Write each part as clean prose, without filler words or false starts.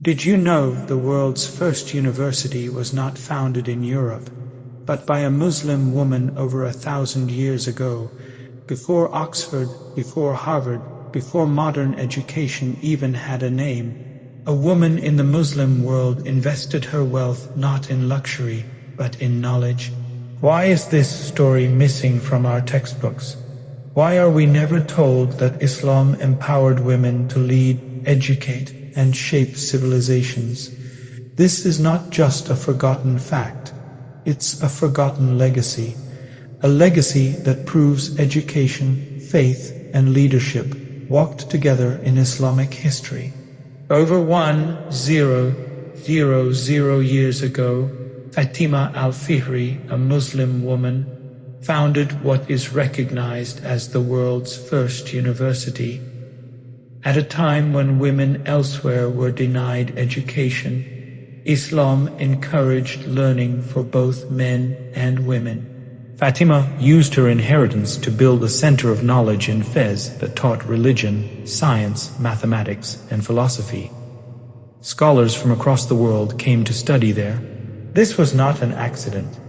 Did you know the world's first university was not founded in Europe, but by a Muslim woman over 1,000 years ago, before Oxford, before Harvard, before modern education even had a name? A woman in the Muslim world invested her wealth not in luxury, but in knowledge. Why is this story missing from our textbooks? Why are we never told that Islam empowered women to lead, educate, and shape civilizations? This is not just a forgotten fact, it's a forgotten legacy. A legacy that proves education, faith, and leadership walked together in Islamic history. Over 1000 years ago, Fatima al-Fihri, a Muslim woman, founded what is recognized as the world's first university. At a time when women elsewhere were denied education, Islam encouraged learning for both men and women. Fatima used her inheritance to build a center of knowledge in Fez that taught religion, science, mathematics, and philosophy. Scholars from across the world came to study there. This was not an accident.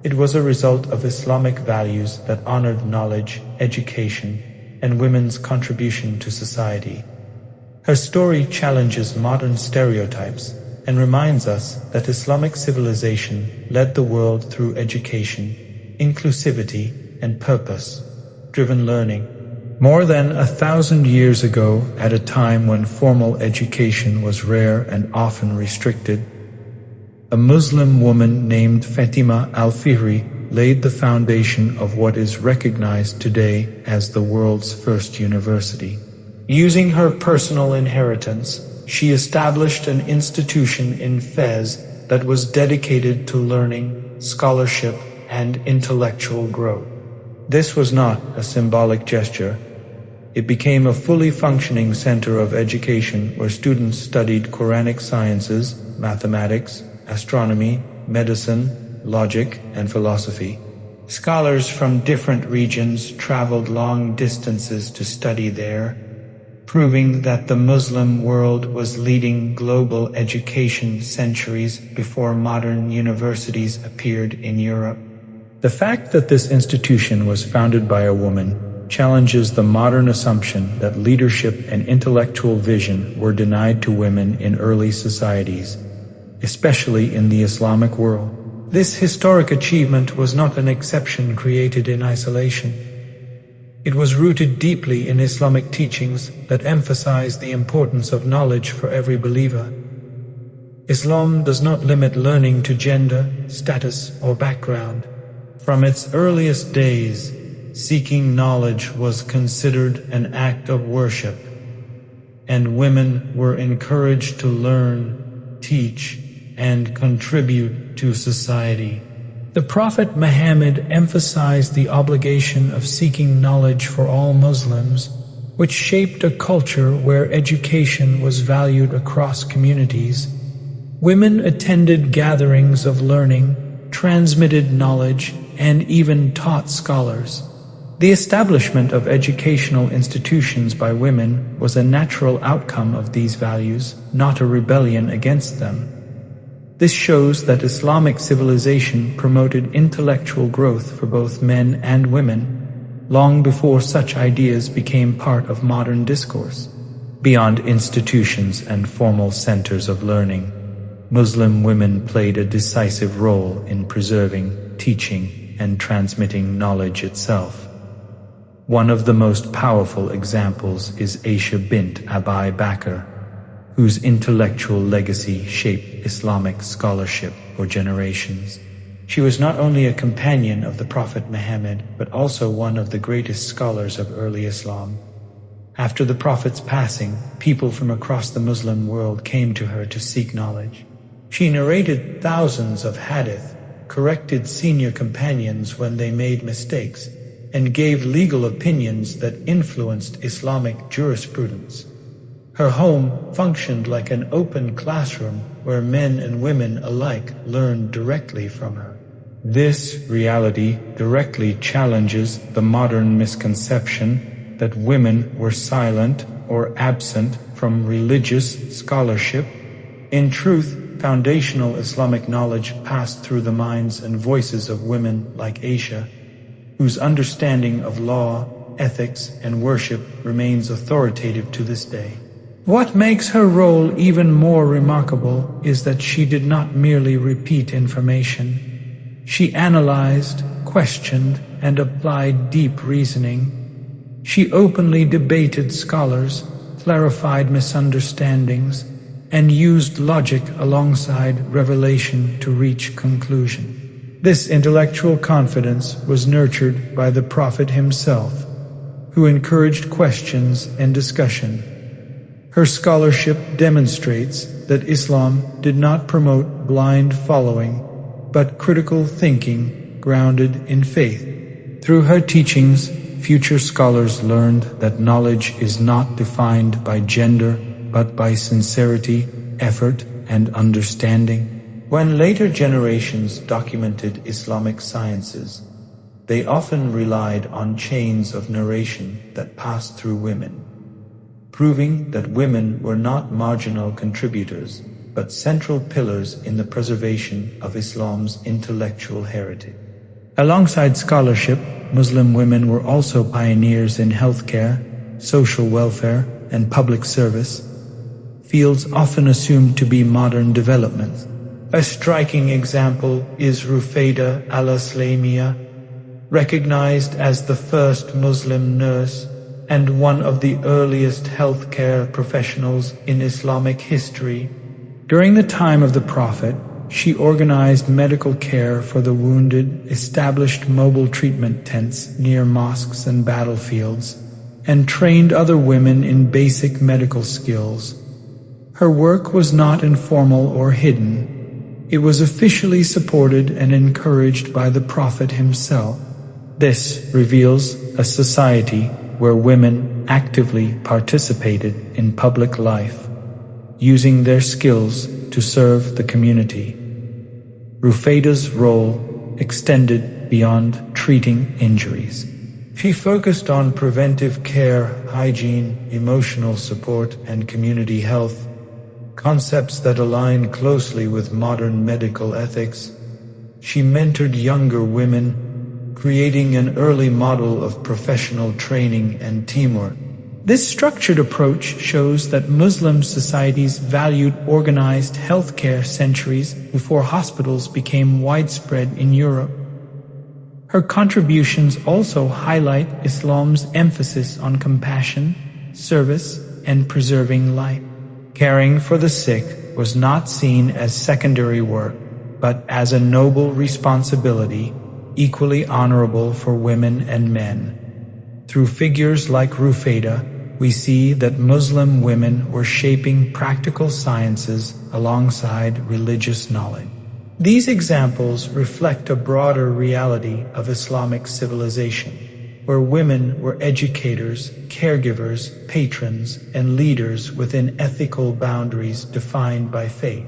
It was a result of Islamic values that honored knowledge, education, and women's contribution to society. Her story challenges modern stereotypes and reminds us that Islamic civilization led the world through education, inclusivity, and purpose-driven learning. More than 1,000 years ago, at a time when formal education was rare and often restricted, a Muslim woman named Fatima al-Fihri laid the foundation of what is recognized today as the world's first university. Using her personal inheritance, she established an institution in Fez that was dedicated to learning, scholarship, and intellectual growth. This was not a symbolic gesture. It became a fully functioning center of education where students studied Quranic sciences, mathematics, astronomy, medicine, logic, and philosophy. Scholars from different regions traveled long distances to study there, proving that the Muslim world was leading global education centuries before modern universities appeared in Europe. The fact that this institution was founded by a woman challenges the modern assumption that leadership and intellectual vision were denied to women in early societies, especially in the Islamic world. This historic achievement was not an exception created in isolation. It was rooted deeply in Islamic teachings that emphasize the importance of knowledge for every believer. Islam does not limit learning to gender, status, or background. From its earliest days, seeking knowledge was considered an act of worship, and women were encouraged to learn, teach, and contribute to society. The Prophet Muhammad emphasized the obligation of seeking knowledge for all Muslims, which shaped a culture where education was valued across communities. Women attended gatherings of learning, transmitted knowledge, and even taught scholars. The establishment of educational institutions by women was a natural outcome of these values, not a rebellion against them. This shows that Islamic civilization promoted intellectual growth for both men and women, long before such ideas became part of modern discourse. Beyond institutions and formal centers of learning, Muslim women played a decisive role in preserving, teaching, and transmitting knowledge itself. One of the most powerful examples is Aisha bint Abi Bakr, whose intellectual legacy shaped Islamic scholarship for generations. She was not only a companion of the Prophet Muhammad, but also one of the greatest scholars of early Islam. After the Prophet's passing, people from across the Muslim world came to her to seek knowledge. She narrated thousands of hadith, corrected senior companions when they made mistakes, and gave legal opinions that influenced Islamic jurisprudence. Her home functioned like an open classroom where men and women alike learned directly from her. This reality directly challenges the modern misconception that women were silent or absent from religious scholarship In truth, foundational Islamic knowledge passed through the minds and voices of women like Aisha, whose understanding of law, ethics, and worship remains authoritative to this day. What makes her role even more remarkable is that she did not merely repeat information. She analyzed, questioned, and applied deep reasoning. She openly debated scholars, clarified misunderstandings, and used logic alongside revelation to reach conclusion. This intellectual confidence was nurtured by the Prophet himself, who encouraged questions and discussion. Her scholarship demonstrates that Islam did not promote blind following, but critical thinking grounded in faith. Through her teachings, future scholars learned that knowledge is not defined by gender, but by sincerity, effort, and understanding. When later generations documented Islamic sciences, they often relied on chains of narration that passed through women, proving that women were not marginal contributors, but central pillars in the preservation of Islam's intellectual heritage. Alongside scholarship, Muslim women were also pioneers in healthcare, social welfare, and public service, fields often assumed to be modern developments. A striking example is Rufaida al-Islamiyya, recognized as the first Muslim nurse and one of the earliest healthcare professionals in Islamic history. During the time of the Prophet, she organized medical care for the wounded, established mobile treatment tents near mosques and battlefields, and trained other women in basic medical skills. Her work was not informal or hidden. It was officially supported and encouraged by the Prophet himself. This reveals a society where women actively participated in public life, using their skills to serve the community. Rufaida's role extended beyond treating injuries. She focused on preventive care, hygiene, emotional support, and community health, concepts that align closely with modern medical ethics. She mentored younger women, creating an early model of professional training and teamwork. This structured approach shows that Muslim societies valued organized healthcare centuries before hospitals became widespread in Europe. Her contributions also highlight Islam's emphasis on compassion, service, and preserving life. Caring for the sick was not seen as secondary work, but as a noble responsibility, equally honorable for women and men. Through figures like Rufaida, we see that Muslim women were shaping practical sciences alongside religious knowledge. These examples reflect a broader reality of Islamic civilization, where women were educators, caregivers, patrons, and leaders within ethical boundaries defined by faith.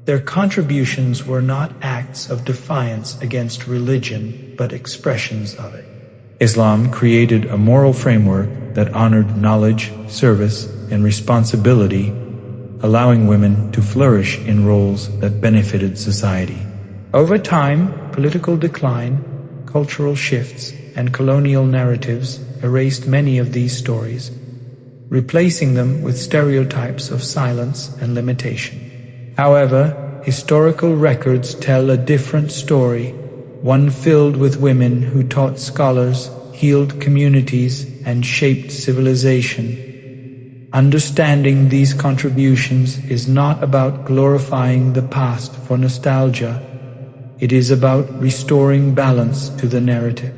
Their contributions were not acts of defiance against religion, but expressions of it. Islam created a moral framework that honored knowledge, service, and responsibility, allowing women to flourish in roles that benefited society. Over time, political decline, cultural shifts, and colonial narratives erased many of these stories, replacing them with stereotypes of silence and limitation. However, historical records tell a different story, one filled with women who taught scholars, healed communities, and shaped civilization. Understanding these contributions is not about glorifying the past for nostalgia. It is about restoring balance to the narrative.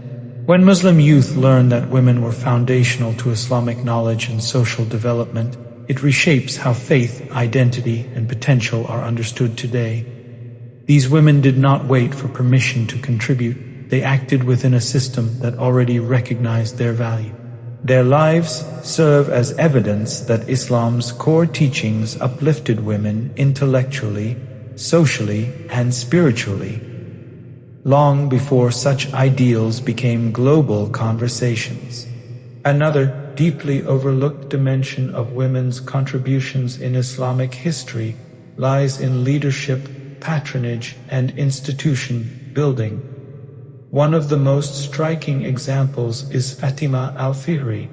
When Muslim youth learn that women were foundational to Islamic knowledge and social development, it reshapes how faith, identity, and potential are understood today. These women did not wait for permission to contribute. They acted within a system that already recognized their value. Their lives serve as evidence that Islam's core teachings uplifted women intellectually, socially, and spiritually, long before such ideals became global conversations. Another deeply overlooked dimension of women's contributions in Islamic history lies in leadership, patronage, and institution building. One of the most striking examples is Fatima al-Fihri,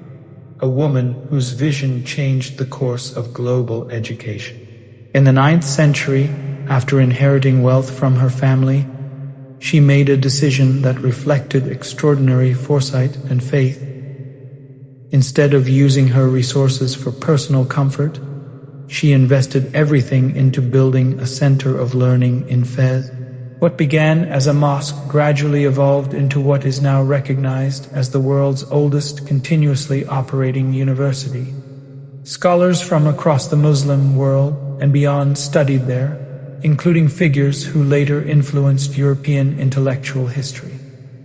a woman whose vision changed the course of global education. In the 9th century, after inheriting wealth from her family, she made a decision that reflected extraordinary foresight and faith. Instead of using her resources for personal comfort, she invested everything into building a center of learning in Fez. What began as a mosque gradually evolved into what is now recognized as the world's oldest continuously operating university. Scholars from across the Muslim world and beyond studied there, including figures who later influenced European intellectual history.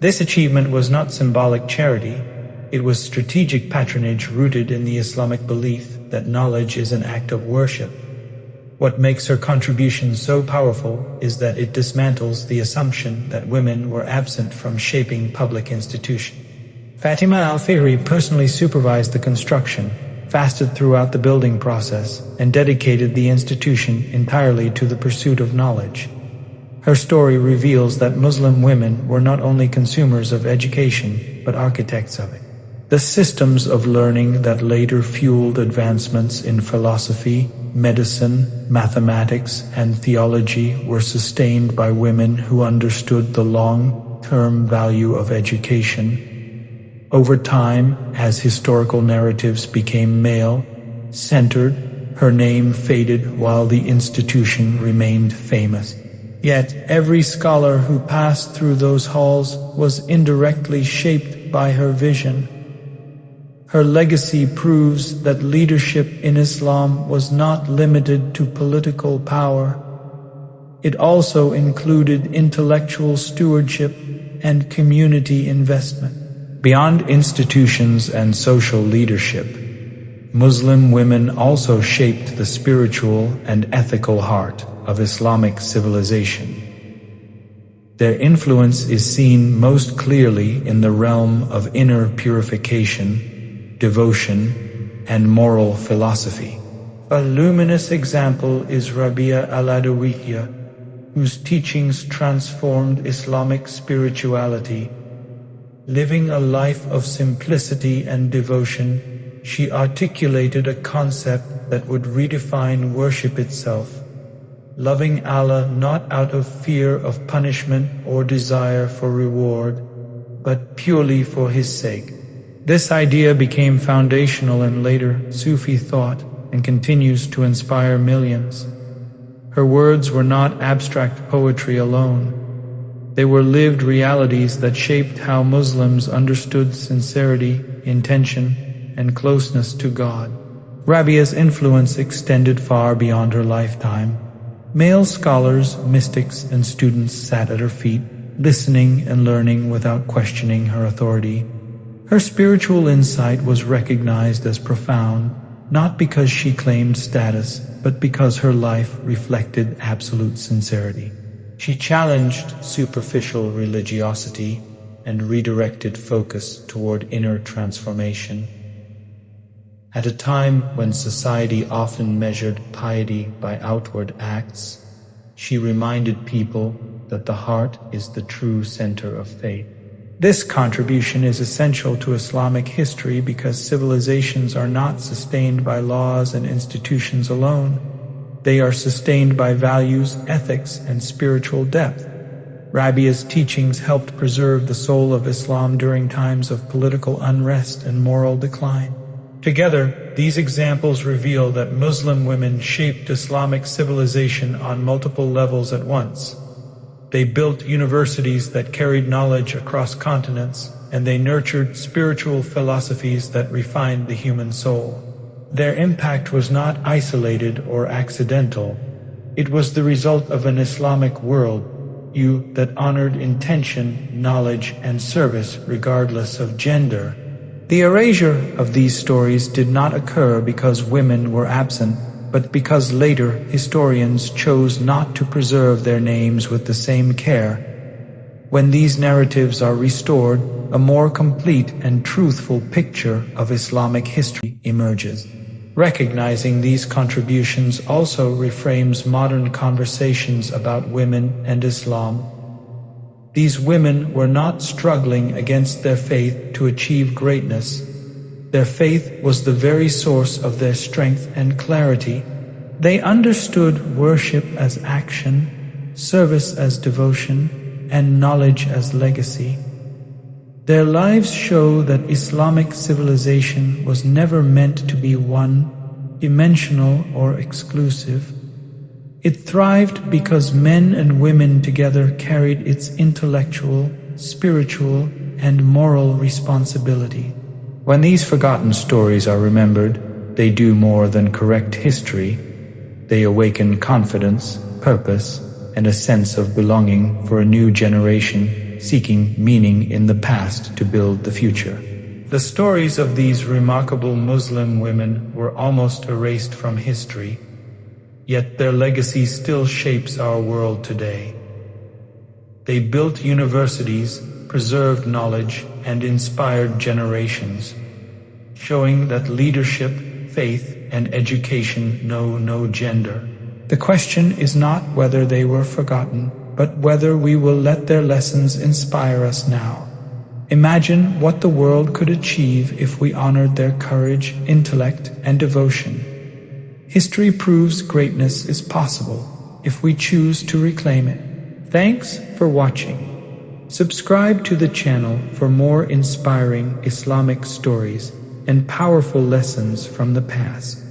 This achievement was not symbolic charity, it was strategic patronage rooted in the Islamic belief that knowledge is an act of worship. What makes her contribution so powerful is that it dismantles the assumption that women were absent from shaping public institutions. Fatima al-Fihri personally supervised the construction, fasted throughout the building process, and dedicated the institution entirely to the pursuit of knowledge. Her story reveals that Muslim women were not only consumers of education, but architects of it. The systems of learning that later fueled advancements in philosophy, medicine, mathematics, and theology were sustained by women who understood the long-term value of education. Over time, as historical narratives became male-centered, her name faded while the institution remained famous. Yet every scholar who passed through those halls was indirectly shaped by her vision. Her legacy proves that leadership in Islam was not limited to political power. It also included intellectual stewardship and community investment. Beyond institutions and social leadership, Muslim women also shaped the spiritual and ethical heart of Islamic civilization. Their influence is seen most clearly in the realm of inner purification, devotion, and moral philosophy. A luminous example is Rabia al-Adawiyya, whose teachings transformed Islamic spirituality. Living a life of simplicity and devotion, she articulated a concept that would redefine worship itself, loving Allah not out of fear of punishment or desire for reward, but purely for His sake. This idea became foundational in later Sufi thought and continues to inspire millions. Her words were not abstract poetry alone. They were lived realities that shaped how Muslims understood sincerity, intention, and closeness to God. Rabia's influence extended far beyond her lifetime. Male scholars, mystics, and students sat at her feet, listening and learning without questioning her authority. Her spiritual insight was recognized as profound, not because she claimed status, but because her life reflected absolute sincerity. She challenged superficial religiosity and redirected focus toward inner transformation. At a time when society often measured piety by outward acts, she reminded people that the heart is the true center of faith. This contribution is essential to Islamic history because civilizations are not sustained by laws and institutions alone. They are sustained by values, ethics, and spiritual depth. Rabia's teachings helped preserve the soul of Islam during times of political unrest and moral decline. Together, these examples reveal that Muslim women shaped Islamic civilization on multiple levels at once. They built universities that carried knowledge across continents, and they nurtured spiritual philosophies that refined the human soul. Their impact was not isolated or accidental. It was the result of an Islamic worldview that honored intention, knowledge, and service regardless of gender. The erasure of these stories did not occur because women were absent, but because later historians chose not to preserve their names with the same care. When these narratives are restored, a more complete and truthful picture of Islamic history emerges. Recognizing these contributions also reframes modern conversations about women and Islam. These women were not struggling against their faith to achieve greatness. Their faith was the very source of their strength and clarity. They understood worship as action, service as devotion, and knowledge as legacy. Their lives show that Islamic civilization was never meant to be one-dimensional or exclusive. It thrived because men and women together carried its intellectual, spiritual, and moral responsibility. When these forgotten stories are remembered, they do more than correct history. They awaken confidence, purpose, and a sense of belonging for a new generation seeking meaning in the past to build the future. The stories of these remarkable Muslim women were almost erased from history, yet their legacy still shapes our world today. They built universities, preserved knowledge, and inspired generations, showing that leadership, faith, and education know no gender. The question is not whether they were forgotten, but whether we will let their lessons inspire us now. Imagine what the world could achieve if we honored their courage, intellect, and devotion. History proves greatness is possible if we choose to reclaim it. Thanks for watching. Subscribe to the channel for more inspiring Islamic stories and powerful lessons from the past.